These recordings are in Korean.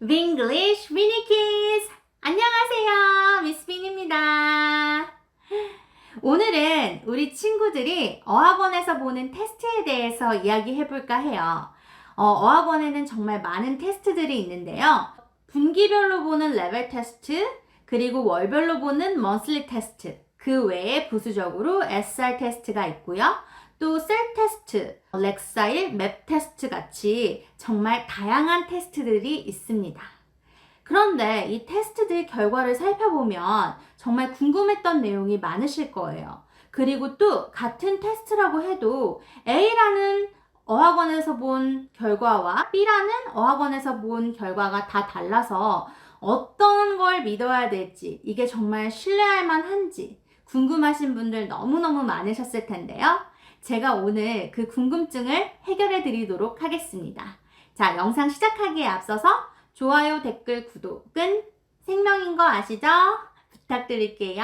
English Mini Kids! 안녕하세요. 미스 빈입니다. 오늘은 우리 친구들이 어학원에서 보는 테스트에 대해서 이야기해 볼까 해요. 어학원에는 정말 많은 테스트들이 있는데요. 분기별로 보는 레벨 테스트, 그리고 월별로 보는 monthly 테스트, 그 외에 부수적으로 SR 테스트가 있고요. 또 셀 테스트, 렉사일, 맵 테스트 같이 정말 다양한 테스트들이 있습니다. 그런데 이 테스트들 결과를 살펴보면 정말 궁금했던 내용이 많으실 거예요. 그리고 또 같은 테스트라고 해도 A라는 어학원에서 본 결과와 B라는 어학원에서 본 결과가 다 달라서 어떤 걸 믿어야 될지, 이게 정말 신뢰할 만한지 궁금하신 분들 너무너무 많으셨을 텐데요. 제가 오늘 그 궁금증을 해결해 드리도록 하겠습니다. 자, 영상 시작하기에 앞서서 좋아요, 댓글, 구독은 생명인 거 아시죠? 부탁드릴게요.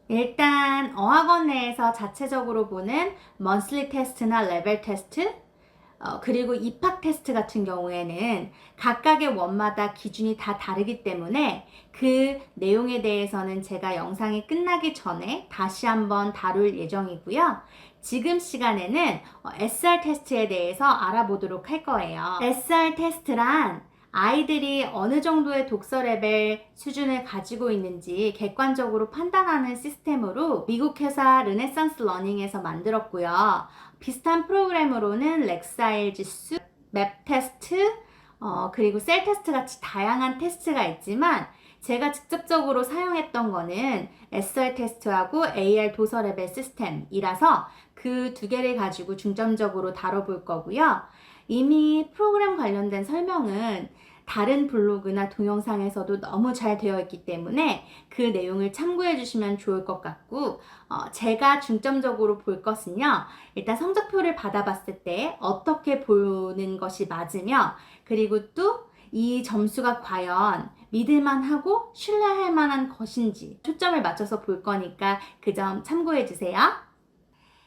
일단 어학원 내에서 자체적으로 보는 monthly 테스트나 레벨 테스트, 그리고 입학 테스트 같은 경우에는 각각의 원마다 기준이 다 다르기 때문에 그 내용에 대해서는 제가 영상이 끝나기 전에 다시 한번 다룰 예정이고요. 지금 시간에는 SR 테스트에 대해서 알아보도록 할 거예요. SR 테스트란 아이들이 어느 정도의 독서 레벨 수준을 가지고 있는지 객관적으로 판단하는 시스템으로 미국 회사 르네상스 러닝에서 만들었고요. 비슷한 프로그램으로는 렉사일 지수, 맵 테스트, 그리고 셀 테스트 같이 다양한 테스트가 있지만 제가 직접적으로 사용했던 거는 SR 테스트하고 AR 도서 레벨 시스템이라서 그 두 개를 가지고 중점적으로 다뤄볼 거고요. 이미 프로그램 관련된 설명은 다른 블로그나 동영상에서도 너무 잘 되어 있기 때문에 그 내용을 참고해 주시면 좋을 것 같고, 제가 중점적으로 볼 것은요, 일단 성적표를 받아봤을 때 어떻게 보는 것이 맞으며, 그리고 또 이 점수가 과연 믿을만하고 신뢰할 만한 것인지 초점을 맞춰서 볼 거니까 그 점 참고해 주세요.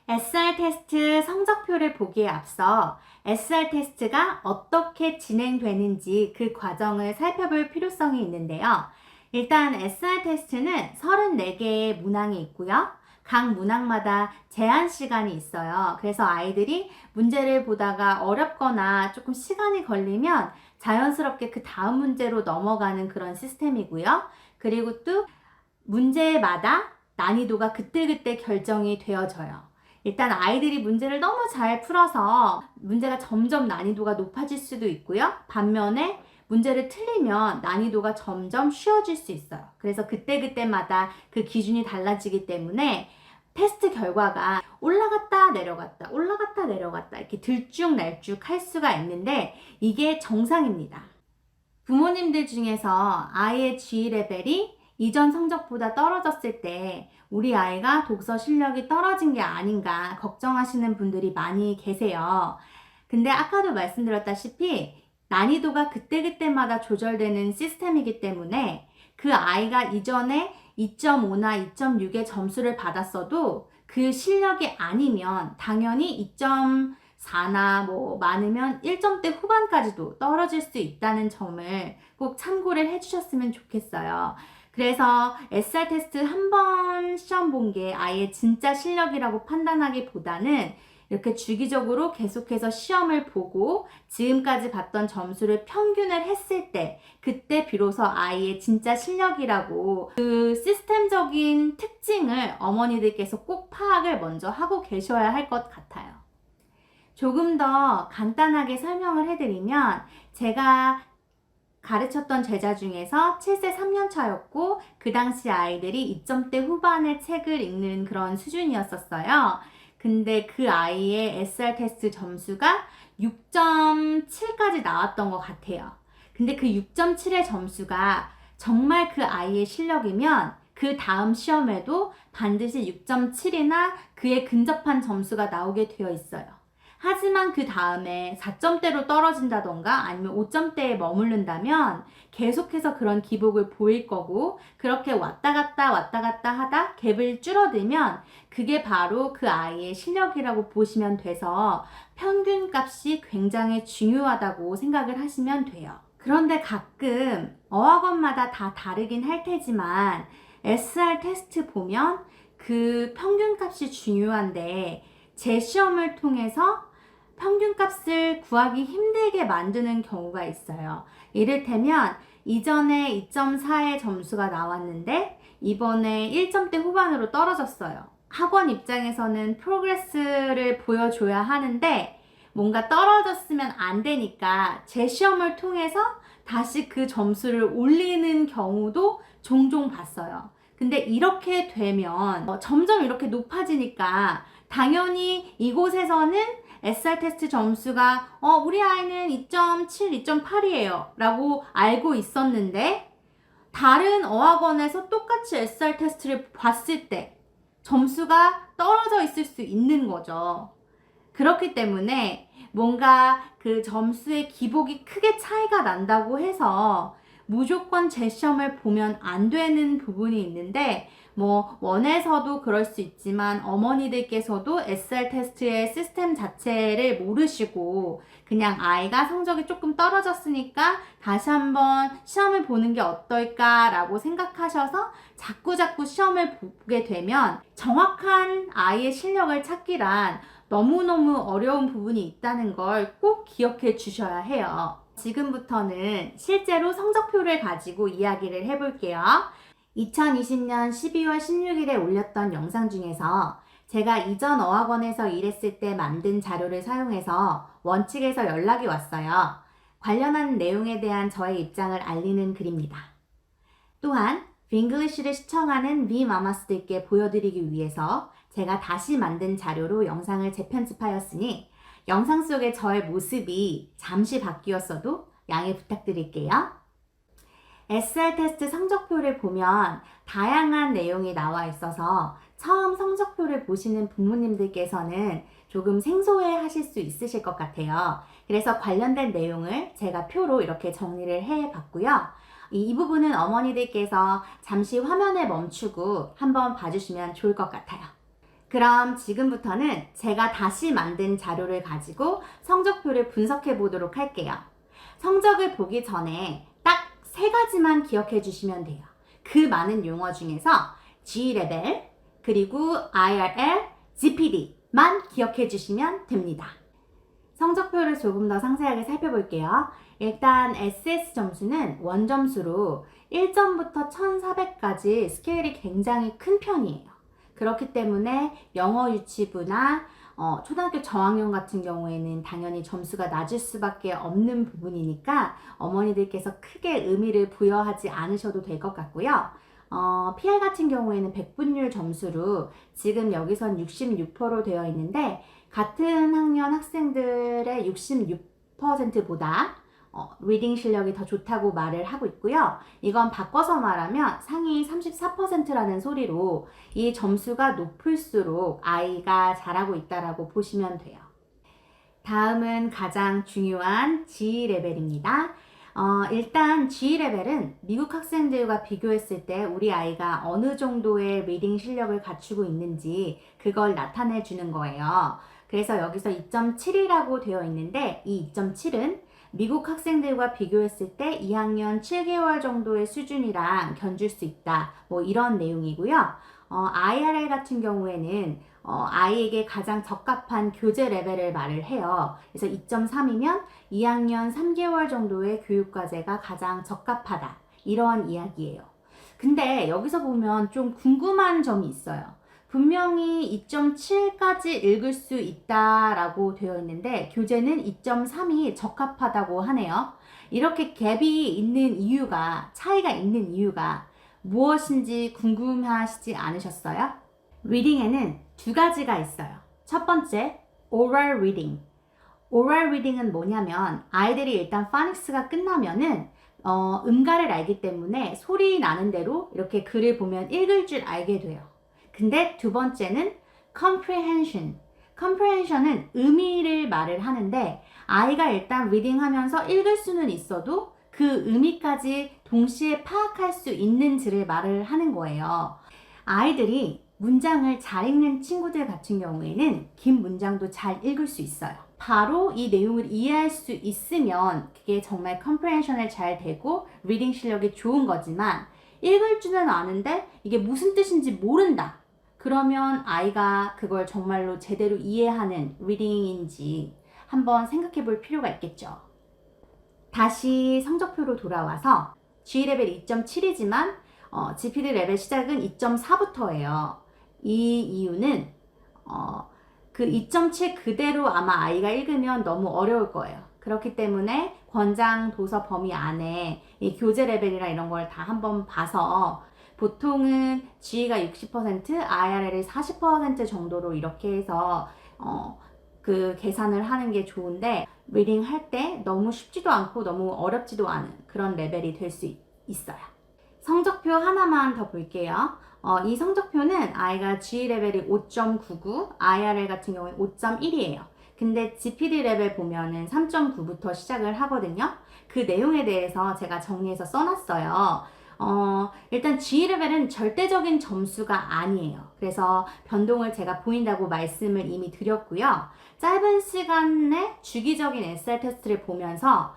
SR 테스트 성적표를 보기에 앞서 SR 테스트가 어떻게 진행되는지 그 과정을 살펴볼 필요성이 있는데요. 일단 SR 테스트는 34개의 문항이 있고요. 각 문항마다 제한 시간이 있어요. 그래서 아이들이 문제를 보다가 어렵거나 조금 시간이 걸리면 자연스럽게 그 다음 문제로 넘어가는 그런 시스템이고요. 그리고 또 문제마다 난이도가 그때그때 결정이 되어져요. 일단 아이들이 문제를 너무 잘 풀어서 문제가 점점 난이도가 높아질 수도 있고요. 반면에 문제를 틀리면 난이도가 점점 쉬워질 수 있어요. 그래서 그때그때마다 그 기준이 달라지기 때문에 테스트 결과가 올라갔다 내려갔다 올라갔다 내려갔다 이렇게 들쭉날쭉 할 수가 있는데 이게 정상입니다. 부모님들 중에서 아이의 G 레벨이 이전 성적보다 떨어졌을 때 우리 아이가 독서 실력이 떨어진 게 아닌가 걱정하시는 분들이 많이 계세요. 근데 아까도 말씀드렸다시피 난이도가 그때그때마다 조절되는 시스템이기 때문에 그 아이가 이전에 2.5나 2.6의 점수를 받았어도 그 실력이 아니면 당연히 2.4나 뭐 많으면 1점대 후반까지도 떨어질 수 있다는 점을 꼭 참고를 해주셨으면 좋겠어요. 그래서 SR 테스트 한 번 시험 본 게 아이의 진짜 실력이라고 판단하기보다는 이렇게 주기적으로 계속해서 시험을 보고 지금까지 봤던 점수를 평균을 했을 때 그때 비로소 아이의 진짜 실력이라고 그 시스템적인 특징을 어머니들께서 꼭 파악을 먼저 하고 계셔야 할 것 같아요. 조금 더 간단하게 설명을 해드리면 제가 가르쳤던 제자 중에서 7세 3년 차였고 그 당시 아이들이 2점대 후반의 책을 읽는 그런 수준이었었어요. 근데 그 아이의 SR 테스트 점수가 6.7까지 나왔던 것 같아요. 근데 그 6.7의 점수가 정말 그 아이의 실력이면 그 다음 시험에도 반드시 6.7이나 그에 근접한 점수가 나오게 되어 있어요. 하지만 그 다음에 4점대로 떨어진다던가 아니면 5점대에 머무른다면 계속해서 그런 기복을 보일 거고 그렇게 왔다 갔다 하다 갭을 줄어들면 그게 바로 그 아이의 실력이라고 보시면 돼서 평균값이 굉장히 중요하다고 생각을 하시면 돼요. 그런데 가끔 어학원마다 다 다르긴 할 테지만 SR 테스트 보면 그 평균값이 중요한데 재시험을 통해서 평균값을 구하기 힘들게 만드는 경우가 있어요. 이를테면 이전에 2.4의 점수가 나왔는데 이번에 1점대 후반으로 떨어졌어요. 학원 입장에서는 프로그레스를 보여줘야 하는데 뭔가 떨어졌으면 안 되니까 재시험을 통해서 다시 그 점수를 올리는 경우도 종종 봤어요. 근데 이렇게 되면 점점 이렇게 높아지니까 당연히 이곳에서는 SR 테스트 점수가 우리 아이는 2.7, 2.8이에요 라고 알고 있었는데 다른 어학원에서 똑같이 SR 테스트를 봤을 때 점수가 떨어져 있을 수 있는 거죠. 그렇기 때문에 뭔가 그 점수의 기복이 크게 차이가 난다고 해서 무조건 재시험을 보면 안 되는 부분이 있는데 뭐 원에서도 그럴 수 있지만 어머니들께서도 SR 테스트의 시스템 자체를 모르시고 그냥 아이가 성적이 조금 떨어졌으니까 다시 한번 시험을 보는 게 어떨까라고 생각하셔서 자꾸자꾸 시험을 보게 되면 정확한 아이의 실력을 찾기란 너무너무 어려운 부분이 있다는 걸 꼭 기억해 주셔야 해요. 지금부터는 실제로 성적표를 가지고 이야기를 해볼게요. 2020년 12월 16일에 올렸던 영상 중에서 제가 이전 어학원에서 일했을 때 만든 자료를 사용해서 원칙에서 연락이 왔어요. 관련한 내용에 대한 저의 입장을 알리는 글입니다. 또한 빙글리쉬를 시청하는 미마마스들께 보여드리기 위해서 제가 다시 만든 자료로 영상을 재편집하였으니 영상 속의 저의 모습이 잠시 바뀌었어도 양해 부탁드릴게요. SR 테스트 성적표를 보면 다양한 내용이 나와 있어서 처음 성적표를 보시는 부모님들께서는 조금 생소해 하실 수 있으실 것 같아요. 그래서 관련된 내용을 제가 표로 이렇게 정리를 해 봤고요. 이 부분은 어머니들께서 잠시 화면을 멈추고 한번 봐주시면 좋을 것 같아요. 그럼 지금부터는 제가 다시 만든 자료를 가지고 성적표를 분석해 보도록 할게요. 성적을 보기 전에 딱 3가지만 기억해 주시면 돼요. 그 많은 용어 중에서 G레벨, 그리고 IRL, GPD만 기억해 주시면 됩니다. 성적표를 조금 더 상세하게 살펴볼게요. 일단 SS 점수는 원점수로 1점부터 1400까지 스케일이 굉장히 큰 편이에요. 그렇기 때문에 영어 유치부나 초등학교 저학년 같은 경우에는 당연히 점수가 낮을 수밖에 없는 부분이니까 어머니들께서 크게 의미를 부여하지 않으셔도 될 것 같고요. PR 같은 경우에는 백분율 점수로 지금 여기선 66%로 되어 있는데 같은 학년 학생들의 66%보다 리딩 실력이 더 좋다고 말을 하고 있고요. 이건 바꿔서 말하면 상위 34%라는 소리로 이 점수가 높을수록 아이가 잘하고 있다라고 보시면 돼요. 다음은 가장 중요한 G레벨입니다. 일단 G레벨은 미국 학생들과 비교했을 때 우리 아이가 어느 정도의 리딩 실력을 갖추고 있는지 그걸 나타내 주는 거예요. 그래서 여기서 2.7이라고 되어 있는데 이 2.7은 미국 학생들과 비교했을 때 2학년 7개월 정도의 수준이랑 견줄 수 있다. 뭐 이런 내용이고요. IRL 같은 경우에는 아이에게 가장 적합한 교재 레벨을 말을 해요. 그래서 2.3이면 2학년 3개월 정도의 교육과제가 가장 적합하다. 이런 이야기예요. 근데 여기서 보면 좀 궁금한 점이 있어요. 분명히 2.7까지 읽을 수 있다라고 되어 있는데 교재는 2.3이 적합하다고 하네요. 이렇게 갭이 있는 이유가, 차이가 있는 이유가 무엇인지 궁금하시지 않으셨어요? 리딩에는 2가지가 있어요. 첫 번째, oral reading. oral reading은 뭐냐면 아이들이 일단 파닉스가 끝나면은 음가를 알기 때문에 소리 나는 대로 이렇게 글을 보면 읽을 줄 알게 돼요. 근데 두 번째는 comprehension. comprehension은 의미를 말을 하는데 아이가 일단 리딩 하면서 읽을 수는 있어도 그 의미까지 동시에 파악할 수 있는지를 말을 하는 거예요. 아이들이 문장을 잘 읽는 친구들 같은 경우에는 긴 문장도 잘 읽을 수 있어요. 바로 이 내용을 이해할 수 있으면 그게 정말 컴프레hen션을 잘 되고 리딩 실력이 좋은 거지만 읽을 줄은 아는데 이게 무슨 뜻인지 모른다. 그러면 아이가 그걸 정말로 제대로 이해하는 리딩인지 한번 생각해 볼 필요가 있겠죠. 다시 성적표로 돌아와서 G레벨 2.7이지만 GPD 레벨 시작은 2.4부터예요. 이 이유는 그 2.7 그대로 아마 아이가 읽으면 너무 어려울 거예요. 그렇기 때문에 권장 도서 범위 안에 이 교재 레벨이나 이런 걸 다 한번 봐서 보통은 G가 60%, IRL이 40% 정도로 이렇게 해서 그 계산을 하는 게 좋은데 리딩 할 때 너무 쉽지도 않고 너무 어렵지도 않은 그런 레벨이 될 수 있어요. 성적표 하나만 더 볼게요. 이 성적표는 아이가 G 레벨이 5.99, IRL 같은 경우에 5.1이에요. 근데 GPD 레벨 보면은 3.9부터 시작을 하거든요. 그 내용에 대해서 제가 정리해서 써놨어요. 일단 G 레벨은 절대적인 점수가 아니에요. 그래서 변동을 제가 보인다고 말씀을 이미 드렸고요. 짧은 시간에 주기적인 SR 테스트를 보면서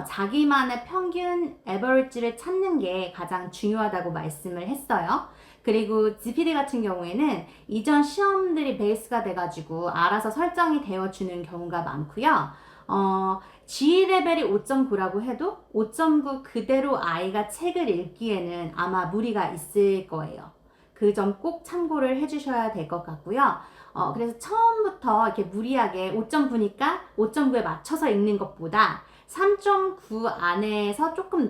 자기만의 평균 에버리지를 찾는 게 가장 중요하다고 말씀을 했어요. 그리고 GPD 같은 경우에는 이전 시험들이 베이스가 돼가지고 알아서 설정이 되어주는 경우가 많고요. G 레벨이 5.9라고 해도 5.9 그대로 아이가 책을 읽기에는 아마 무리가 있을 거예요. 그 점 꼭 참고를 해주셔야 될 것 같고요. 그래서 처음부터 이렇게 무리하게 5.9니까 5.9에 맞춰서 읽는 것보다 3.9 안에서 조금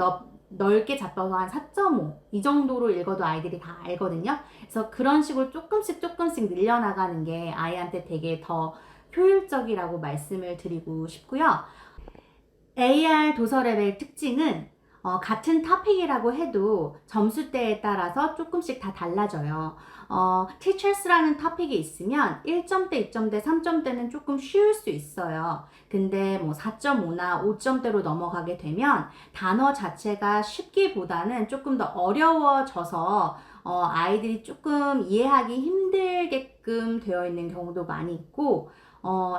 넓게 잡아서 한 4.5 이 정도로 읽어도 아이들이 다 알거든요. 그래서 그런 식으로 조금씩 늘려나가는 게 아이한테 되게 더 효율적이라고 말씀을 드리고 싶고요. AR 도서 레벨 특징은 같은 토픽이라고 해도 점수대에 따라서 조금씩 다 달라져요. Teachers라는 토픽이 있으면 1점대, 2점대, 3점대는 조금 쉬울 수 있어요. 근데 뭐 4.5나 5점대로 넘어가게 되면 단어 자체가 쉽기보다는 조금 더 어려워져서 아이들이 조금 이해하기 힘들게끔 되어 있는 경우도 많이 있고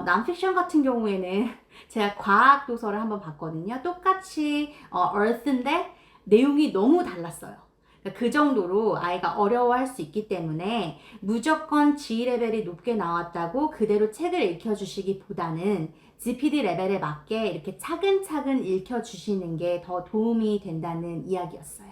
난픽션 같은 경우에는 제가 과학 도서를 한번 봤거든요. 똑같이 Earth인데 내용이 너무 달랐어요. 그 정도로 아이가 어려워할 수 있기 때문에 무조건 G 레벨이 높게 나왔다고 그대로 책을 읽혀주시기보다는 GPD 레벨에 맞게 이렇게 차근차근 읽혀주시는 게 더 도움이 된다는 이야기였어요.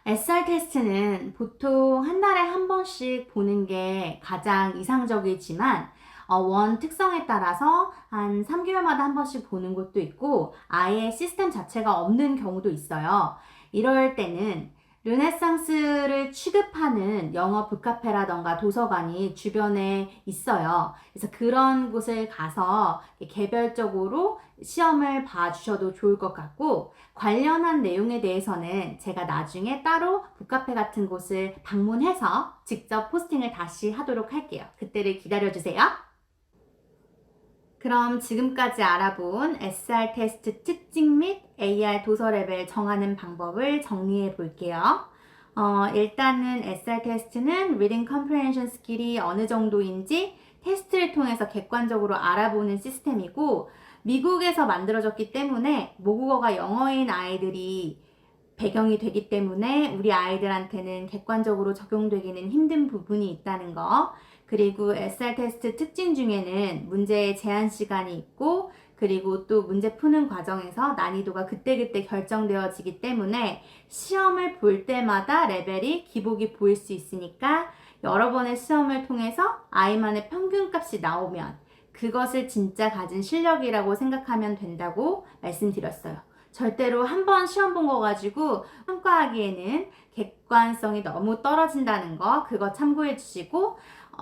SR 테스트는 보통 한 달에 한 번씩 보는 게 가장 이상적이지만 원 특성에 따라서 한 3개월마다 한 번씩 보는 곳도 있고 아예 시스템 자체가 없는 경우도 있어요. 이럴 때는 르네상스를 취급하는 영어 북카페라던가 도서관이 주변에 있어요. 그래서 그런 곳을 가서 개별적으로 시험을 봐주셔도 좋을 것 같고 관련한 내용에 대해서는 제가 나중에 따로 북카페 같은 곳을 방문해서 직접 포스팅을 다시 하도록 할게요. 그때를 기다려주세요. 그럼 지금까지 알아본 SR 테스트 특징 및 AR 도서 레벨 정하는 방법을 정리해 볼게요. 일단은 SR 테스트는 Reading Comprehension 스킬이 어느 정도인지 테스트를 통해서 객관적으로 알아보는 시스템이고 미국에서 만들어졌기 때문에 모국어가 영어인 아이들이 배경이 되기 때문에 우리 아이들한테는 객관적으로 적용되기는 힘든 부분이 있다는 거. 그리고 SR 테스트 특징 중에는 문제의 제한 시간이 있고 그리고 또 문제 푸는 과정에서 난이도가 그때그때 결정되어지기 때문에 시험을 볼 때마다 레벨이 기복이 보일 수 있으니까 여러 번의 시험을 통해서 아이만의 평균값이 나오면 그것을 진짜 가진 실력이라고 생각하면 된다고 말씀드렸어요. 절대로 한 번 시험 본 거 가지고 평가하기에는 객관성이 너무 떨어진다는 거 그거 참고해 주시고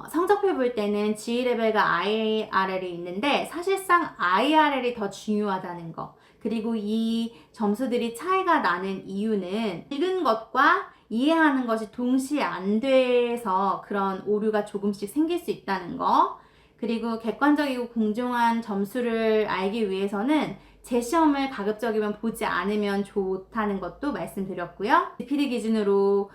성적표 볼 때는 G레벨과 IRL이 있는데 사실상 IRL이 더 중요하다는 거 그리고 이 점수들이 차이가 나는 이유는 읽은 것과 이해하는 것이 동시에 안 돼서 그런 오류가 조금씩 생길 수 있다는 거 그리고 객관적이고 공정한 점수를 알기 위해서는 제 시험을 가급적이면 보지 않으면 좋다는 것도 말씀드렸고요. GPD 기준으로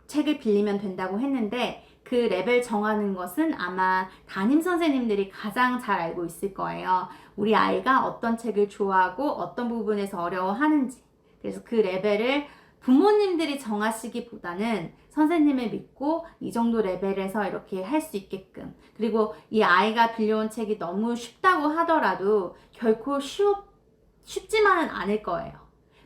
책을 빌리면 된다고 했는데 그 레벨 정하는 것은 아마 담임 선생님들이 가장 잘 알고 있을 거예요. 우리 아이가 어떤 책을 좋아하고 어떤 부분에서 어려워하는지. 그래서 그 레벨을 부모님들이 정하시기보다는 선생님을 믿고 이 정도 레벨에서 이렇게 할 수 있게끔. 그리고 이 아이가 빌려온 책이 너무 쉽다고 하더라도 결코 쉽지만은 않을 거예요.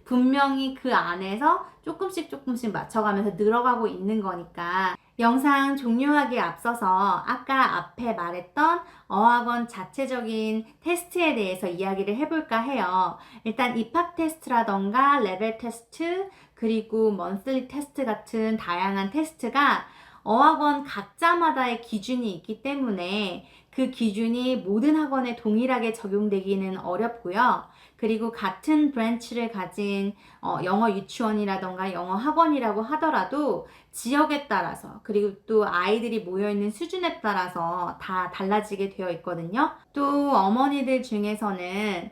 분명히 그 안에서 조금씩 맞춰가면서 늘어가고 있는 거니까. 영상 종료하기에 앞서서 아까 앞에 말했던 어학원 자체적인 테스트에 대해서 이야기를 해볼까 해요. 일단 입학 테스트라던가 레벨 테스트 그리고 먼슬리 테스트 같은 다양한 테스트가 어학원 각자마다의 기준이 있기 때문에 그 기준이 모든 학원에 동일하게 적용되기는 어렵고요. 그리고 같은 브랜치를 가진 영어 유치원이라던가 영어 학원이라고 하더라도 지역에 따라서 그리고 또 아이들이 모여있는 수준에 따라서 다 달라지게 되어 있거든요. 또 어머니들 중에서는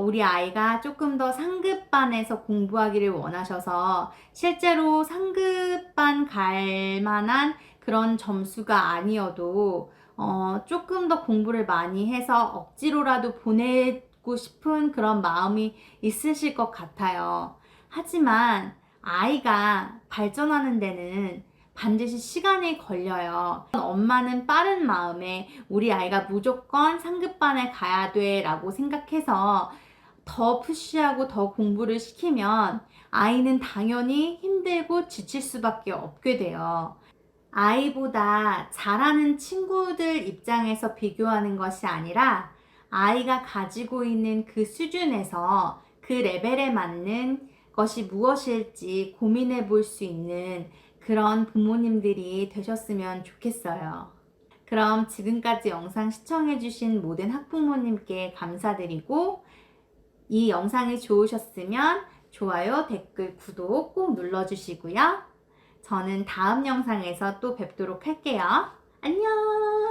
우리 아이가 조금 더 상급반에서 공부하기를 원하셔서 실제로 상급반 갈 만한 그런 점수가 아니어도 조금 더 공부를 많이 해서 억지로라도 보내고 싶은 그런 마음이 있으실 것 같아요. 하지만 아이가 발전하는 데는 반드시 시간이 걸려요. 엄마는 빠른 마음에 우리 아이가 무조건 상급반에 가야 돼 라고 생각해서 더 푸시하고 더 공부를 시키면 아이는 당연히 힘들고 지칠 수밖에 없게 돼요. 아이보다 잘하는 친구들 입장에서 비교하는 것이 아니라 아이가 가지고 있는 그 수준에서 그 레벨에 맞는 것이 무엇일지 고민해 볼 수 있는 그런 부모님들이 되셨으면 좋겠어요. 그럼 지금까지 영상 시청해주신 모든 학부모님께 감사드리고 이 영상이 좋으셨으면 좋아요, 댓글, 구독 꼭 눌러주시고요. 저는 다음 영상에서 또 뵙도록 할게요. 안녕!